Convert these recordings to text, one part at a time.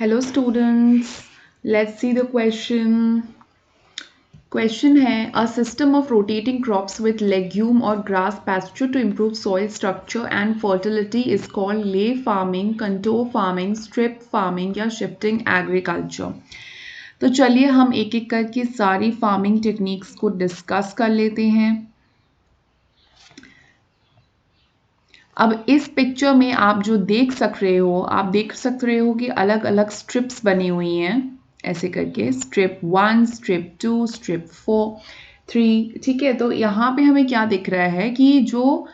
Hello students, let's see the question. Question है a system of rotating crops with legume or grass pasture to improve soil structure and fertility is called lay farming, contour farming, strip farming या shifting agriculture. तो चलिए हम एक एक करके सारी farming techniques को डिस्कस कर लेते हैं। अब इस पिक्चर में आप जो देख सकते हो कि अलग अलग स्ट्रिप्स बनी हुई हैं ऐसे करके स्ट्रिप 1, स्ट्रिप 2, स्ट्रिप 4, 3। ठीक है, तो यहाँ पे हमें क्या दिख रहा है कि जो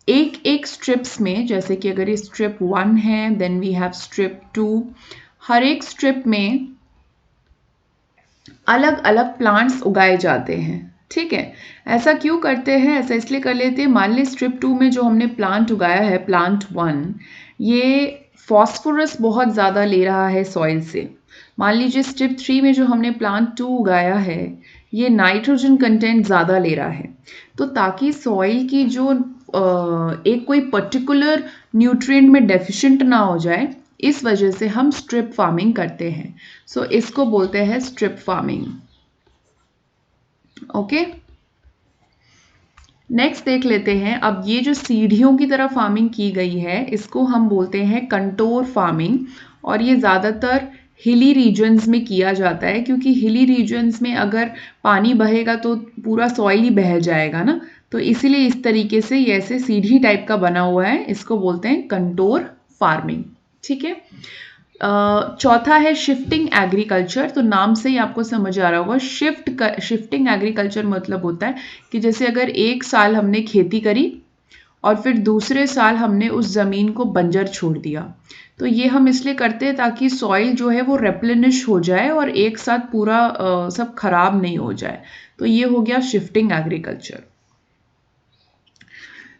एक एक स्ट्रिप्स में, जैसे कि अगर ये स्ट्रिप 1 है, देन वी हैव स्ट्रिप 2, हर एक स्ट्रिप में अलग अलग प्लांट्स उगाए जाते हैं। ठीक है, ऐसा क्यों करते हैं? ऐसा इसलिए कर लेते हैं, मान ली स्ट्रिप 2 में जो हमने प्लांट उगाया है, प्लांट 1, ये फॉस्फोरस बहुत ज़्यादा ले रहा है सॉइल से। मान लीजिए स्ट्रिप 3 में जो हमने प्लांट 2 उगाया है, ये नाइट्रोजन कंटेंट ज़्यादा ले रहा है। तो ताकि सॉइल की जो एक कोई पर्टिकुलर न्यूट्रिएंट में डेफिशिएंट ना हो जाए, इस वजह से हम स्ट्रिप फार्मिंग करते हैं। सो इसको बोलते हैं स्ट्रिप फार्मिंग। ओके, नेक्स्ट देख लेते हैं। अब ये जो सीढ़ियों की तरह फार्मिंग की गई है, इसको हम बोलते हैं कंटोर फार्मिंग, और ये ज़्यादातर हिली रीजन्स में किया जाता है, क्योंकि हिली रीजन्स में अगर पानी बहेगा तो पूरा सॉइल ही बह जाएगा ना, तो इसीलिए इस तरीके से ये ऐसे सीढ़ी टाइप का बना हुआ है, इसको बोलते हैं कंटोर फार्मिंग। ठीक है, चौथा है शिफ्टिंग एग्रीकल्चर। तो नाम से ही आपको समझ आ रहा होगा, शिफ्टिंग एग्रीकल्चर मतलब होता है कि जैसे अगर एक साल हमने खेती करी और फिर दूसरे साल हमने उस ज़मीन को बंजर छोड़ दिया, तो ये हम इसलिए करते हैं ताकि सॉइल जो है वो रेप्लेनिश हो जाए और एक साथ पूरा सब खराब नहीं हो जाए। तो ये हो गया शिफ्टिंग एग्रीकल्चर।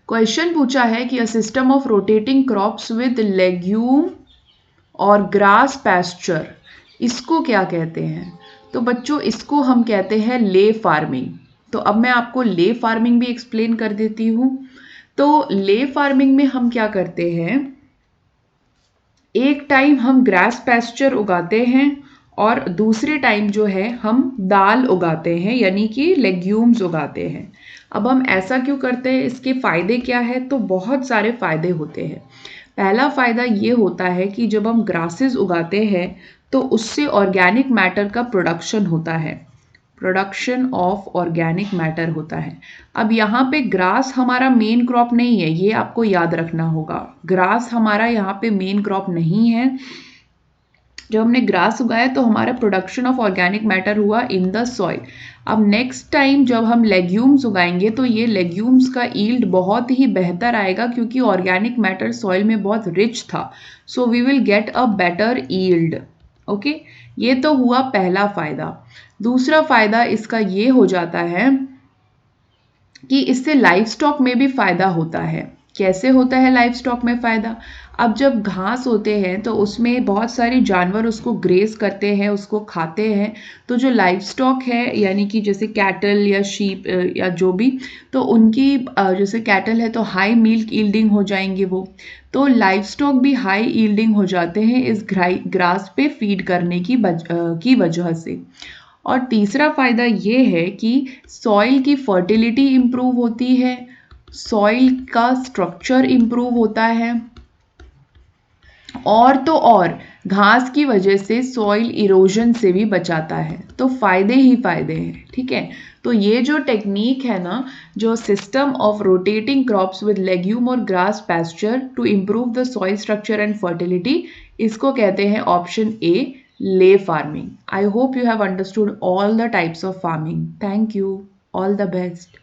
क्वेश्चन पूछा है कि a system of rotating crops with legume और ग्रास पैस्चर, इसको क्या कहते हैं? तो बच्चों इसको हम कहते हैं ले फार्मिंग। तो अब मैं आपको ले फार्मिंग भी एक्सप्लेन कर देती हूँ। तो ले फार्मिंग में हम क्या करते हैं, एक टाइम हम ग्रास पैस्चर उगाते हैं और दूसरे टाइम जो है हम दाल उगाते हैं, यानी कि लेग्यूम्स उगाते हैं। अब हम ऐसा क्यों करते हैं, इसके फ़ायदे क्या है? तो बहुत सारे फ़ायदे होते हैं। पहला फ़ायदा ये होता है कि जब हम ग्रासेस उगाते हैं तो उससे ऑर्गेनिक मैटर का प्रोडक्शन होता है, प्रोडक्शन ऑफ ऑर्गेनिक मैटर होता है। अब यहाँ पे ग्रास हमारा मेन क्रॉप नहीं है, ये आपको याद रखना होगा। ग्रास हमारा यहाँ पे मेन क्रॉप नहीं है। जब हमने ग्रास उगाया तो हमारा प्रोडक्शन ऑफ ऑर्गेनिक मैटर हुआ इन द सॉइल। अब नेक्स्ट टाइम जब हम लेग्यूम्स उगाएंगे तो ये लेग्यूम्स का ईल्ड बहुत ही बेहतर आएगा, क्योंकि ऑर्गेनिक मैटर सॉइल में बहुत रिच था। So we will get a better yield. Okay, ये तो हुआ पहला फ़ायदा। दूसरा फ़ायदा इसका ये हो जाता है कि इससे लाइफ स्टॉक में भी फ़ायदा होता है। कैसे होता है लाइफ स्टॉक में फ़ायदा? अब जब घास होते हैं तो उसमें बहुत सारे जानवर उसको ग्रेस करते हैं, उसको खाते हैं। तो जो लाइफ स्टॉक है, यानी कि जैसे कैटल या शीप या जो भी, तो उनकी जैसे कैटल है तो हाई मिल्क यील्डिंग हो जाएंगे वो। तो लाइफ स्टॉक भी हाई यील्डिंग हो जाते हैं इस ग्रास पे फीड करने की वजह से। और तीसरा फ़ायदा ये है कि सॉइल की फर्टिलिटी इम्प्रूव होती है, सॉइल का स्ट्रक्चर इम्प्रूव होता है, और तो और घास की वजह से सॉइल इरोजन से भी बचाता है। तो फ़ायदे ही फ़ायदे हैं। ठीक है, तो ये जो टेक्निक है ना, जो system of rotating crops with legume और grass pasture to improve the soil structure and fertility, इसको कहते हैं option A, lay farming. I hope you have understood all the types of farming. Thank you. All the best.